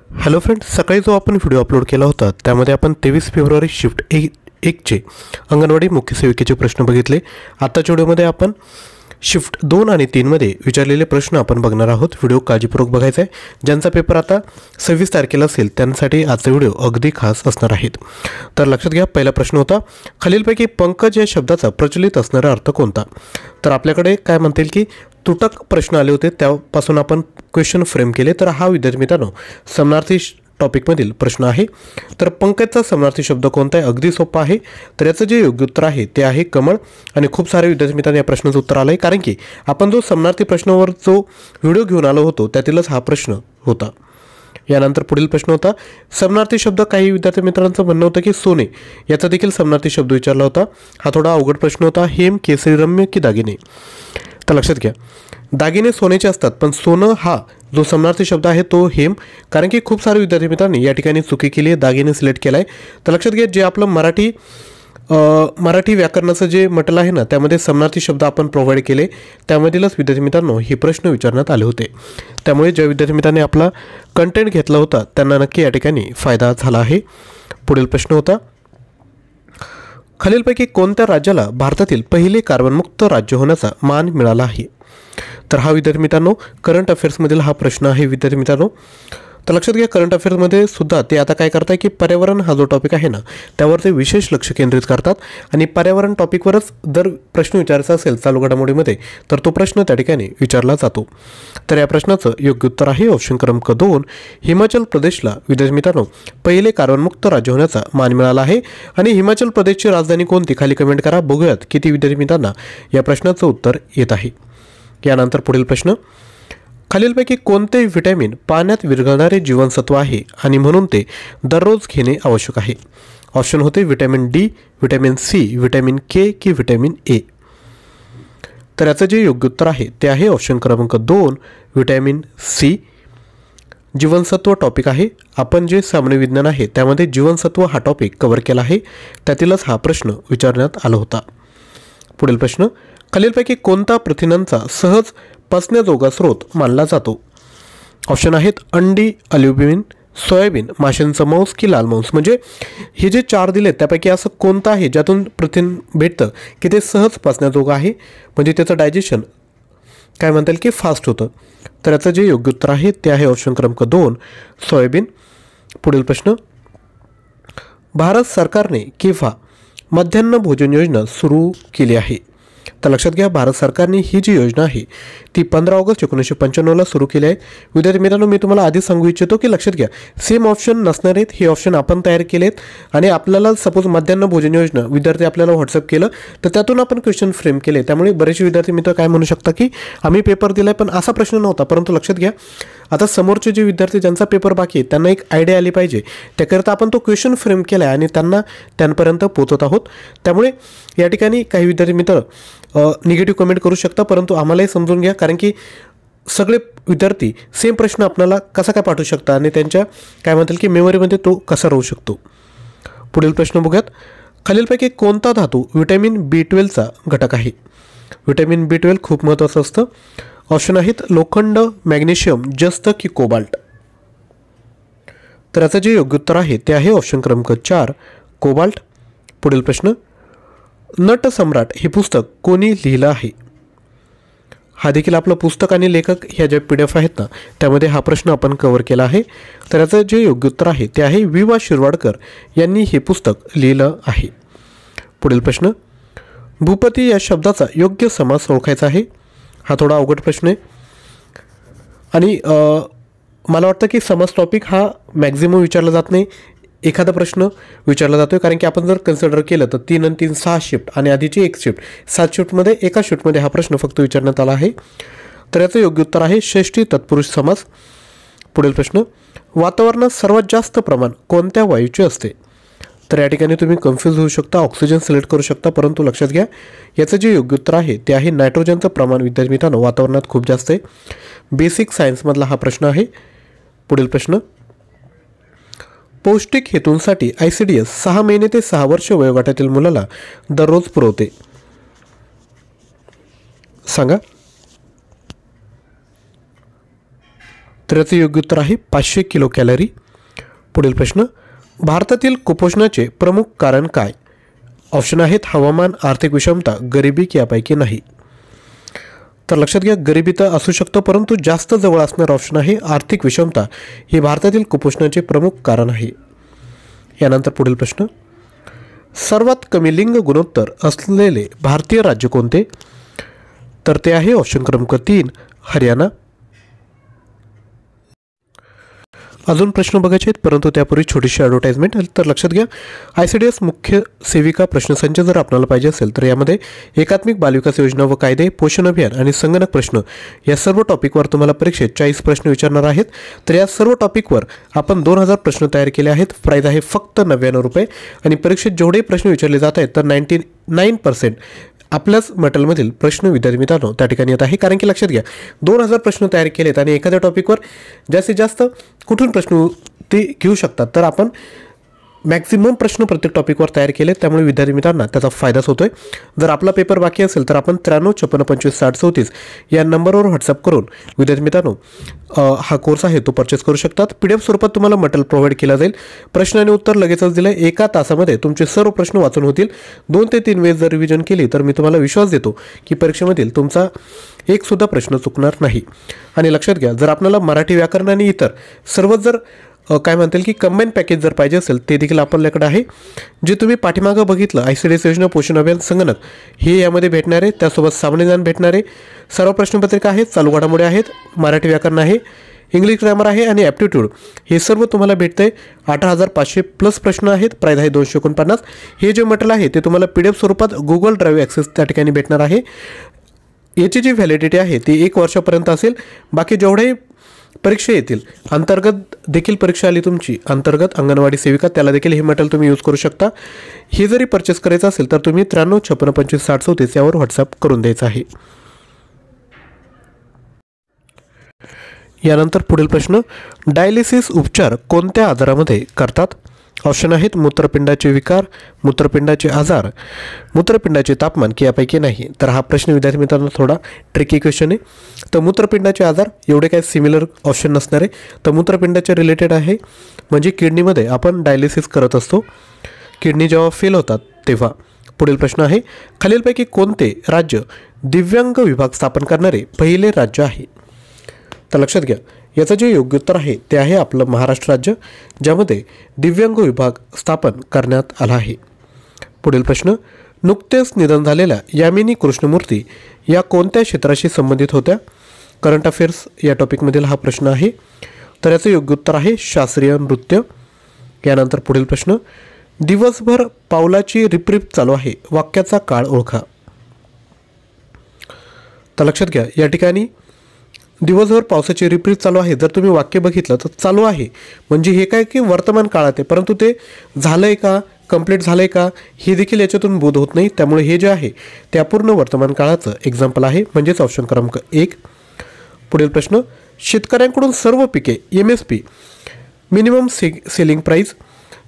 Hello friends, सकाळी जो आपण व्हिडिओ अपलोड केला होता त्यामध्ये आपण 23 फेब्रुवारी शिफ्ट 1चे अंगणवाडी मुख्य सेविकेचे प्रश्न बघितले। आताच्या व्हिडिओमध्ये आपण शिफ्ट 2 आणि 3मध्ये विचारलेले प्रश्न आपण बघणार आहोत। व्हिडिओ काळजीपूर्वक बघायचा आहे। ज्यांचा पेपर आता 26 तारखेला असेल त्यांसाठी आजचा व्हिडिओ अगदी खास असणार आहे। तर लक्षात घ्या, पहिला प्रश्न होता, खालीलपैकी पंकज या शब्दाचा प्रचलित असणारा अर्थ कोणता? तर आपल्याकडे काय म्हणतील की तुटक प्रश्न आले होते, त्यापासून आपण क्वेश्चन फ्रेम केले। तर हा विद्यार्थी मित्रांनो समानार्थी टॉपिकमधील प्रश्न आहे। तर पंकजचा समानार्थी शब्द कोणता आहे? अगदी सोपा आहे। तर याचं जे योग्य उत्तर आहे ते आहे कमळ। आणि खूप सारे विद्यार्थी मित्रांनी या प्रश्नाचं उत्तर आलं आहे, कारण की आपण जो समानार्थी प्रश्नावर जो व्हिडिओ घेऊन आलो होतो त्यातीलच हा प्रश्न होता। यानंतर पुढील प्रश्न होता, समानार्थी शब्द, काही विद्यार्थी मित्रांचं म्हणणं होतं की सोने याचा देखील समानार्थी शब्द विचारला होता। हा थोडा अवघड प्रश्न होता। हेम, केसरी, रम्य की दागिने? तर लक्षात घ्या, दागिने सोन्याचे असतात, पण सोनं हा जो समानार्थी शब्द आहे तो हेम, कारण की खूप सारे विद्यार्थी मित्रांनी या ठिकाणी चुकी केली आहे, दागिने सिलेक्ट केला आहे। तर लक्षात घ्या, जे आपलं मराठी व्याकरणाचं जे मटेरियल आहे ना त्यामध्ये समानार्थी शब्द आपण प्रोव्हाइड केले, त्यामधीलच विद्यार्थी मित्रांनो हे प्रश्न विचारण्यात आले होते। त्यामुळे ज्या विद्यार्थी मित्रांनी आपला कंटेंट घेतला होता त्यांना नक्की या ठिकाणी फायदा झाला आहे। पुढील प्रश्न होता, खालीलपैकी कोणत्या राज्याला भारतातील पहिले कार्बनमुक्त राज्य होण्याचा मान मिळाला आहे? तर हा विद्यार्थी मित्रांनो करंट अफेअर्समधील हा प्रश्न आहे विद्यार्थी मित्रांनो। तर लक्षात घ्या, करंट अफेअर्समध्ये सुद्धा ते आता काय करताय की पर्यावरण हा जो टॉपिक आहे ना त्यावर ते विशेष लक्ष केंद्रित करतात, आणि पर्यावरण टॉपिकवरच जर प्रश्न विचारायचा असेल चालू घडामोडीमध्ये तर तो प्रश्न त्या ठिकाणी विचारला जातो। तर या प्रश्नाचं योग्य उत्तर आहे ऑप्शन क्रमांक 2, हिमाचल प्रदेशला विद्यार्थी मित्रांनो पहिले कार्बनमुक्त राज्य होण्याचा मान मिळाला आहे। आणि हिमाचल प्रदेशची राजधानी कोणती? खाली कमेंट करा, बघूयात किती विद्यार्थी मित्रांना या प्रश्नाचं उत्तर येत आहे। यानंतर पुढील प्रश्न, खालीलपैकी कोणते व्हिटॅमिन पाण्यात विरघळणारे जीवनसत्व आहे आणि म्हणून ते दररोज घेणे आवश्यक आहे? ऑप्शन होते vitamin D, vitamin C, vitamin K की व्हिटॅमिन ए? तर याचं जे योग्य उत्तर आहे ते आहे ऑप्शन क्रमांक 2, व्हिटॅमिन सी। जीवनसत्व टॉपिक आहे, आपण जे सामान्य विज्ञान आहे त्यामध्ये जीवनसत्व हा टॉपिक कव्हर केला आहे, त्यातीलच हा प्रश्न विचारण्यात आला होता। पुढील प्रश्न, खालीलपैकी कोणता प्रथिनांचा सहज पचण्याजोगा स्रोत मानला जातो? ऑप्शन आहेत अंडी, अल्युमिन, सोयाबीन, माशांचं मांस की लाल मांस? म्हणजे हे जे 4 दिले त्यापैकी असं कोणतं आहे ज्यातून प्रथिन भेटतं की ते सहज पचण्याजोगं आहे, म्हणजे त्याचं डायजेशन काय म्हणता येईल की फास्ट होतं? तर याचं जे योग्य उत्तर आहे ते आहे ऑप्शन क्रमांक 2, सोयाबीन। पुढील प्रश्न, भारत सरकारने केव्हा मध्यान्ह भोजन योजना सुरू केली आहे? तर लक्षात घ्या, भारत सरकारने ही जी योजना आहे ती 15 ऑगस्ट 1995ला सुरू केली आहे। विद्यार्थी मित्रांनो, मी तुम्हाला आधी सांगू इच्छितो की लक्षात घ्या, सेम ऑप्शन नसणार आहेत, हे ऑप्शन आपण तयार केलेत। आणि आपल्याला सपोज मध्यान्ह भोजन योजना विद्यार्थी आपल्याला व्हॉट्सअप केलं तर त्यातून आपण क्वेश्चन फ्रेम केले, त्यामुळे बरेचसे विद्यार्थी मित्र काय म्हणू शकता की आम्ही पेपर दिलाय पण असा प्रश्न नव्हता। परंतु लक्षात घ्या, आता समोरचे जे विद्यार्थी ज्यांचा पेपर बाकी आहे त्यांना एक आयडिया आली पाहिजे, त्याकरता आपण तो क्वेश्चन फ्रेम केला आहे आणि त्यांना त्यांपर्यंत पोहोचत आहोत। त्यामुळे या ठिकाणी काही विद्यार्थी मित्र निगेटिव्ह कमेंट करू शकता, परंतु आम्हालाही समजून घ्या, कारण की सगळे विद्यार्थी सेम प्रश्न आपल्याला कसा काय पाठवू शकता आणि त्यांच्या काय म्हणतील की मेमरीमध्ये तो कसा राहू शकतो। पुढील प्रश्न बघूयात, खालीलपैकी कोणता धातू व्हिटॅमिन B12चा घटक आहे? व्हिटॅमिन B12 खूप महत्त्वाचं असतं। ऑप्शन आहेत लोखंड, मॅग्नेशियम, जस्त की कोबाल्ट? तर याचं जे योग्य उत्तर आहे ते आहे ऑप्शन क्रमांक 4, कोबाल्ट। पुढील प्रश्न, नट सम्राट हे पुस्तक कोणी लिहिलं आहे? हा देखील आपलं पुस्तक आणि लेखक ह्या ज्या PDF आहेत ना त्यामध्ये हा प्रश्न आपण कव्हर केला आहे। तर याचं जे योग्य उत्तर आहे ते आहे वि. शिरवाडकर यांनी हे पुस्तक लिहिलं आहे। पुढील प्रश्न, भूपती या शब्दाचा योग्य समास ओळखायचा आहे। हा थोडा अवघड प्रश्न आहे आणि मला वाटतं की समास टॉपिक हा मॅक्झिमम विचारला जात नाही, एखादा प्रश्न विचारला जातो, कारण की आपण जर कन्सिडर केलं तर 3 आणि 3 6 शिफ्ट आणि आधीची 1 शिफ्ट, 7 शिफ्टमध्ये एका शिफ्टमध्ये हा प्रश्न फक्त विचारण्यात आला आहे। तर याचं योग्य उत्तर आहे षष्ठी तत्पुरुष समास। पुढील प्रश्न, वातावरणात सर्वात जास्त प्रमाण कोणत्या वायूचे असते? तर या ठिकाणी तुम्ही कन्फ्यूज होऊ शकता, ऑक्सिजन सिलेक्ट करू शकता, परंतु लक्षात घ्या याचं जे योग्य उत्तर आहे ते आहे नायट्रोजनचं प्रमाण विद्यार्थी मित्रांनो वातावरणात खूप जास्त आहे। बेसिक सायन्समधला हा प्रश्न आहे। पुढील प्रश्न, पौष्टिक हेतूंसाठी ICDS 6 महिने ते 6 वर्ष वयोगटातील मुलाला दररोज पुरवते? सांगा। तर याचे योग्य उत्तर आहे 500 किलो कॅलरी. पुढील प्रश्न, भारतातील कुपोषणाचे प्रमुख कारण काय? ऑप्शन आहेत हवामान, आर्थिक विषमता, गरिबी की यापैकी नाही. तर लक्षात घ्या, गरिबी तर असू शकतं, परंतु जास्त जवळ असणारं ऑप्शन आहे आर्थिक विषमता हे भारतातील कुपोषणाचे प्रमुख कारण आहे. यानंतर पुढील प्रश्न, सर्वात कमी लिंग गुणोत्तर असलेले भारतीय राज्य कोणते? तर ते आहे ऑप्शन क्रमांक 3 हरियाणा. अजून प्रश्न बघायचे आहेत, परंतु त्यापूर्वी छोटीशी ॲडव्हर्टाइजमेंट. तर लक्षात घ्या, ICDS मुख्य सेविका प्रश्नसंच जर आपल्याला पाहिजे असेल तर यामध्ये एकात्मिक बालविकास योजना व कायदे, पोषण अभियान आणि संगणक प्रश्न या सर्व टॉपिकवर तुम्हाला परीक्षेत 40 प्रश्न विचारणार आहेत. तर या सर्व टॉपिकवर आपण 2000 प्रश्न तयार केले आहेत. प्राईज आहे फक्त 99 रुपये आणि परीक्षेत जेवढे प्रश्न विचारले जात आहेत तर 99% आपल्याच मटेरियलमधील प्रश्न विद्यार्थी मित्रांनो त्या ठिकाणी येत आहे. कारण की लक्षात घ्या, 2000 प्रश्न तयार केलेत आणि एखाद्या टॉपिकवर जास्तीत जास्त कुठून प्रश्न ते घेऊ शकतात. तर आपण मॅक्झिमम प्रश्न प्रत्येक टॉपिकवर तयार केले, त्यामुळे विद्यार्थी मित्रांना त्याचा फायदाच होतोय. जर आपला पेपर बाकी असेल तर आपण 93 56 25 60 34 या नंबरवर व्हॉट्सअप करून विद्यार्थी मित्रांनो हा कोर्स आहे तो परचेस करू शकतात. PDF स्वरूपात तुम्हाला मटेरियल प्रोव्हाइड केला जाईल. प्रश्न आणि उत्तर लगेचच दिलं. एका तासामध्ये तुमचे सर्व प्रश्न वाचून होतील. 2 ते 3 वेळेस जर रिव्हिजन केली तर मी तुम्हाला विश्वास देतो की परीक्षेमधील तुमचा एक सुद्धा प्रश्न चुकणार नाही. आणि लक्षात घ्या, जर आपल्याला मराठी व्याकरण आणि इतर सर्व जर काय म्हणतील की कंबाईन पॅकेज जर पाहिजे असेल ते देखील आपल्याकडे आहे. जे तुम्ही पाठीमागं बघितलं ICDS योजना, पोषण अभियान, संगणक हे यामध्ये भेटणार आहे. त्यासोबत सामान्य ज्ञान भेटणार आहे. सर्व प्रश्नपत्रिका आहेत, चालू घडामोडी आहेत, मराठी व्याकरण आहे, इंग्लिश ग्रामर आहे आणि ॲप्टिट्यूड हे सर्व तुम्हाला भेटतंय. 18,500 प्लस प्रश्न आहेत. प्राईज आहे 249. हे जे मटेरियल आहे ते तुम्हाला PDF स्वरूपात गुगल ड्राईव्ह ॲक्सेस त्या ठिकाणी भेटणार आहे. याची जी व्हॅलिडिटी आहे ती 1 वर्षापर्यंत असेल. बाकी जेवढे परीक्षा येतील, अंतर्गत देखील परीक्षा आली तुमची, अंतर्गत अंगणवाडी सेविका, त्याला देखील हे मटेरियल तुम्ही यूज करू शकता. हे जरी परचेस करायचं असेल तर तुम्ही 93 56 25 60 34 यावर व्हॉट्सअप करून द्यायचं आहे. यानंतर पुढील प्रश्न, डायलिसिस उपचार कोणत्या आजारामध्ये करतात? ऑप्शन आहेत मूत्रपिंडाचे विकार, मूत्रपिंडाचे आजार, मूत्रपिंडाचे तापमान की यापैकी नाही. तर हा प्रश्न विद्यार्थी मित्रांनो थोडा ट्रिकी क्वेश्चन आहे. तर मूत्रपिंडाचे आजार एवढे काही सिमिलर ऑप्शन नसणार आहे. तर मूत्रपिंडाचे रिलेटेड आहे, म्हणजे किडनीमध्ये आपण डायलिसिस करत असतो, किडनी जेव्हा फेल होतात तेव्हा. पुढील प्रश्न आहे, खालीलपैकी कोणते राज्य दिव्यांग विभाग स्थापन करणारे पहिले राज्य आहे? तर लक्षात घ्या, याचं जे योग्य उत्तर आहे ते आहे आपलं महाराष्ट्र राज्य, ज्यामध्ये दिव्यांग विभाग स्थापन करण्यात आला आहे. पुढील प्रश्न, नुकतेच निधन झालेल्या यामिनी कृष्णमूर्ती या कोणत्या क्षेत्राशी संबंधित होत्या? करंट अफेअर्स या टॉपिकमधील हा प्रश्न आहे. तर याचं योग्य उत्तर आहे शास्त्रीय नृत्य. यानंतर पुढील प्रश्न, दिवसभर पावलाची रिपरिप चालू आहे, वाक्याचा काळ ओळखा. तर लक्षात घ्या, या ठिकाणी दिवसभर पावसाची रिपरिप चालू आहे. जर तुम्ही वाक्य बघितलं तर चालू आहे म्हणजे हे काय की वर्तमान काळात आहे, परंतु ते झालंय का, कंप्लीट झालंय का हे देखील याच्यातून बोध होत नाही. त्यामुळे हे जे आहे ते अपूर्ण वर्तमान काळाचं एक्झाम्पल आहे, म्हणजेच ऑप्शन क्रमांक 1. पुढील प्रश्न, शेतकऱ्यांकडून सर्व पिके MSP मिनिमम सेलिंग प्राईस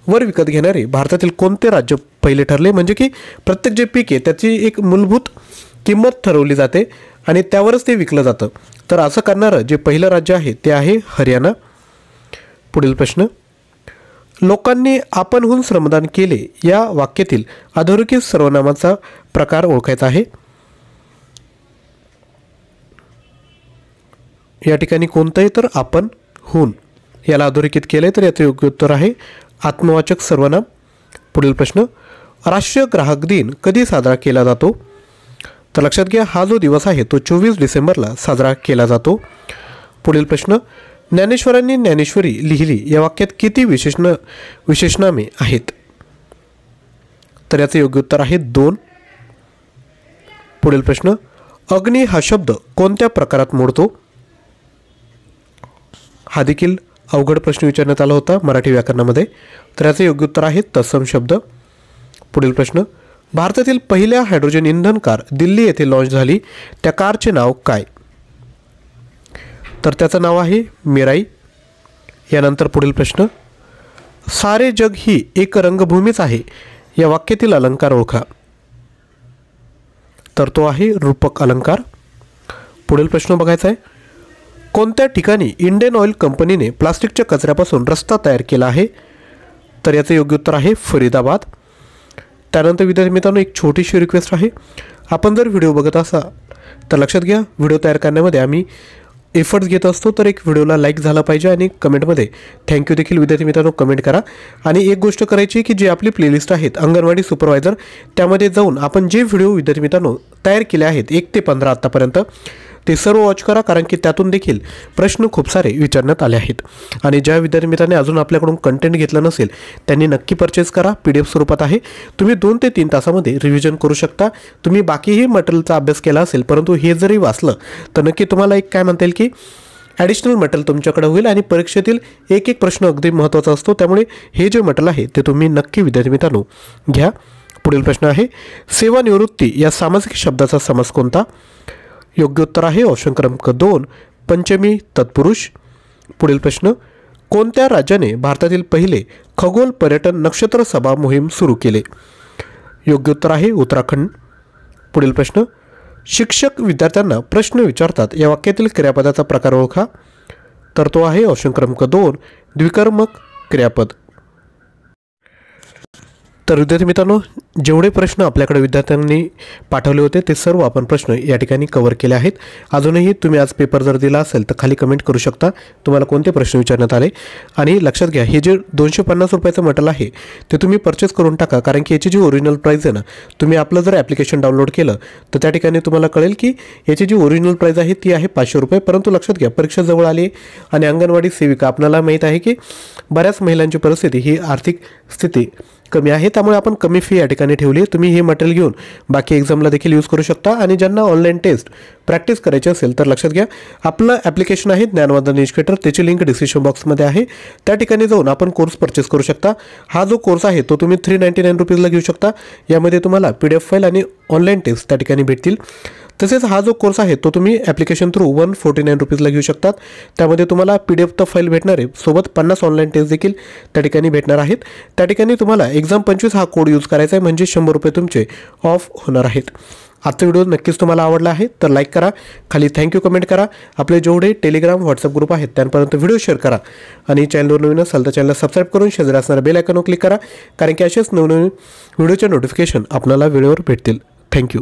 वर विकत घेणारे भारतातील कोणते राज्य पहिले ठरले? म्हणजे की प्रत्येक जे पीक आहे त्याची एक मूलभूत किंमत ठरवली जाते आणि त्यावरच ते विकलं जातं. तर असं करणारं जे पहिलं राज्य आहे ते आहे हरियाणा. पुढील प्रश्न, लोकांनी आपणहून श्रमदान केले या वाक्यातील अधोरेखित सर्वनामाचा प्रकार ओळखायचा आहे. या ठिकाणी कोणतंही तर आपणहून याला अधोरेखित केले, तर याचं योग्य उत्तर आहे आत्मवाचक सर्वनाम. पुढील प्रश्न, राष्ट्रीय ग्राहक दिन कधी साजरा केला जातो? तर लक्षात घ्या, हा जो दिवस आहे तो 24 डिसेंबरला साजरा केला जातो. पुढील प्रश्न, ज्ञानेश्वरांनी ज्ञानेश्वरी लिहिली या वाक्यात किती विशेषणामे आहेत? तर याचे योग्य उत्तर आहे 2. पुढील प्रश्न, अग्नी हा शब्द कोणत्या प्रकारात मोडतो? हा देखील अवघड प्रश्न विचारण्यात आला होता मराठी व्याकरणामध्ये. तर याचे योग्य उत्तर आहे तत्सम शब्द. पुढील प्रश्न, भारतातील पहिल्या हायड्रोजन इंधन कार दिल्ली येथे लॉन्च झाली, त्या कारचे नाव काय? तर त्याचं नाव आहे मिराई. यानंतर पुढील प्रश्न, सारे जग ही एक रंगभूमीच आहे या वाक्यातील अलंकार ओळखा. तर तो आहे रूपक अलंकार. पुढील प्रश्न बघायचा आहे, कोणत्या ठिकाणी इंडियन ऑइल कंपनीने प्लास्टिकच्या कचऱ्यापासून रस्ता तयार केला आहे? तर याचं योग्य उत्तर आहे फरीदाबाद. त्यानंतर विद्यार्थी मित्रांनो, एक छोटीशी रिक्वेस्ट आहे. आपण जर व्हिडिओ बघत असाल तर लक्षात घ्या, व्हिडिओ तयार करण्यामध्ये आम्ही एफर्ट्स घेत असतो, तर एक व्हिडिओला लाईक झाला पाहिजे आणि कमेंटमध्ये थँक्यू देखील विद्यार्थी मित्रांनो कमेंट करा. आणि एक गोष्ट करायची की जी आपली प्लेलिस्ट आहेत अंगणवाडी सुपरवायझर, त्यामध्ये जाऊन आपण जे व्हिडिओ विद्यार्थी मित्रांनो तयार केले आहेत 1 ते 15 आत्तापर्यंत, ते सर्व वॉच करा, कारण की त्यातून देखील प्रश्न खूप सारे विचारण्यात आले आहेत. आणि ज्या विद्यार्थी मित्रांनी अजून आपल्याकडून कंटेंट घेतलं नसेल त्यांनी नक्की परचेस करा. PDF स्वरूपात आहे. तुम्ही 2 ते 3 तासामध्ये रिव्हिजन करू शकता. तुम्ही बाकीही मटेरियलचा अभ्यास केला असेल, परंतु हे जरी वाचलं तर नक्की तुम्हाला एक काय म्हणता येईल की ॲडिशनल मटेरियल तुमच्याकडे होईल. आणि परीक्षेतील एक प्रश्न अगदी महत्त्वाचा असतो, त्यामुळे हे जे मटेरियल आहे ते तुम्ही नक्की विद्यार्थी मित्रांनो घ्या. पुढील प्रश्न आहे, सेवानिवृत्ती या सामासिक शब्दाचा समास कोणता? योग्य उत्तर आहे ऑप्शन क्रमांक 2 पंचमी तत्पुरुष. पुढील प्रश्न, कोणत्या राज्याने भारतातील पहिले खगोल पर्यटन नक्षत्र सभा मोहीम सुरू केले? योग्य उत्तर आहे उत्तराखंड. पुढील प्रश्न, शिक्षक विद्यार्थ्यांना प्रश्न विचारतात या वाक्यातील क्रियापदाचा प्रकार ओळखा. तर तो आहे ऑप्शन क्रमांक 2 द्विकर्मक क्रियापद. तर विद्यार्थी मित्रांनो, जेवढे प्रश्न आपल्याकडे विद्यार्थ्यांनी पाठवले होते ते सर्व आपण प्रश्न या ठिकाणी कव्हर केले आहेत. अजूनही तुम्ही आज पेपर जर दिला असेल तर खाली कमेंट करू शकता तुम्हाला कोणते प्रश्न विचारण्यात आले. आणि लक्षात घ्या, हे जे 250 रुपयाचं मटेरियल आहे ते तुम्ही परचेस करून टाका, कारण की याची जी ओरिजिनल प्राईस आहे ना, तुम्ही आपलं जर ॲप्लिकेशन डाउनलोड केलं तर त्या ठिकाणी तुम्हाला कळेल की याची जी ओरिजिनल प्राईस आहे ती आहे 500 रुपये. परंतु लक्षात घ्या, परीक्षा जवळ आली आणि अंगणवाडी सेविका आपल्याला माहीत आहे की बऱ्याच महिलांची परिस्थिती ही आर्थिक स्थिती कमी आहे, त्यामुळे आपण कमी फी या ठिकाणी ठेवली आहे. तुम्ही हे मटेरियल घेऊन बाकी एक्झामला देखील यूज करू शकता. आणि ज्यांना ऑनलाईन टेस्ट प्रॅक्टिस करायची असेल तर लक्षात घ्या, आपलं ॲप्लिकेशन आहे ज्ञानवर्धन एज्युकेटर, त्याची लिंक डिस्क्रिप्शन बॉक्समध्ये आहे. त्या ठिकाणी जाऊन आपण कोर्स परचेस करू शकता. हा जो कोर्स आहे तो तुम्ही 399 रुपीजला घेऊ शकता. यामध्ये तुम्हाला PDF फाईल आणि ऑनलाईन टेस्ट त्या ठिकाणी भेटतील. तसेच हा जो कोर्स आहे तो तुम्ही ॲप्लिकेशन थ्रू 149 रुपीजला घेऊ शकतात. त्यामध्ये तुम्हाला PDF तर फाईल भेटणार आहे, सोबत 50 ऑनलाईन टेस्ट देखील त्या ठिकाणी भेटणार आहेत. त्या ठिकाणी तुम्हाला एक्झाम 25 हा कोड यूज करायचा आहे, म्हणजे 100 रुपये तुमचे ऑफ होणार आहेत. आजचा व्हिडिओ नक्कीच तुम्हाला आवडला आहे तर लाईक करा, खाली थँक्यू कमेंट करा. आपले जेवढे टेलिग्राम व्हॉट्सअप ग्रुप आहेत त्यांपर्यंत व्हिडिओ शेअर करा. आणि चॅनलवर नवीन असाल तर चॅनलला सबस्क्राईब करून शेजारी असणाऱ्या बेल आयकॉनवर क्लिक करा, कारण की असेच नवनवीन व्हिडिओचे नोटिफिकेशन आपल्याला वेळेवर भेटतील. थँक्यू.